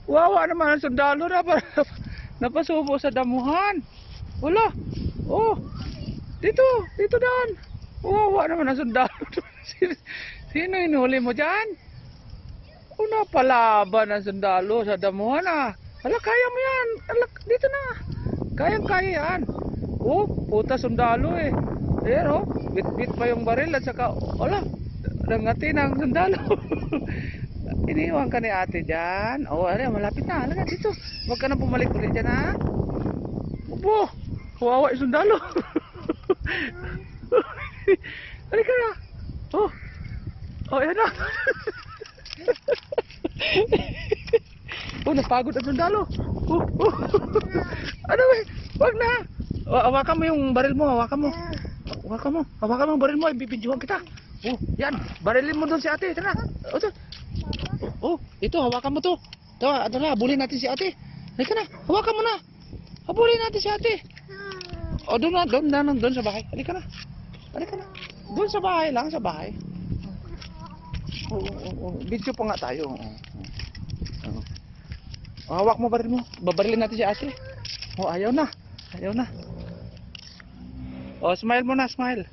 Wawa naman ang sundalo na napasubo sa damuhan. Wala. Oh. Dito daan. Wawa naman ang sundalo. Sino inuli mo dyan? Una palaban ang sundalo sa damuhan ah. Hala, kaya mo yan. Hala, dito na. Kayang-kaya yan. Oh, puta sundalo eh. Ayan oh, bit-bit pa yung baril at saka, hala, nangati na ang sundalo. Iniwan ka ni ate dyan. Oh, ano, malapit na. Halika dito. Huwag ka na bumalik ulit dyan ha. Opo, kawawa yung sundalo. Halika na. Oh, oh, yan na. Oh, napagod ang sundalo. Oh. Ano ba? Wag na. Hawakan mo yung baril mo, hawakan mo. Hawakan mo yung baril mo, ibibidyohan kita. Oh, yan. Barilin mo doon si ate. Tara. Oh, ito, hawakan mo to. Ito na, habulin natin si ate. Halika na, hawakan mo na. Habulin natin si ate. Oh, doon sa bahay. Halika na. Doon sa bahay lang, sa bahay. Oh. Video pa nga tayo. Hawak mo baril mo. Babarilin natin si ate. Oh, ayaw na. Oh, smile mo na, smile.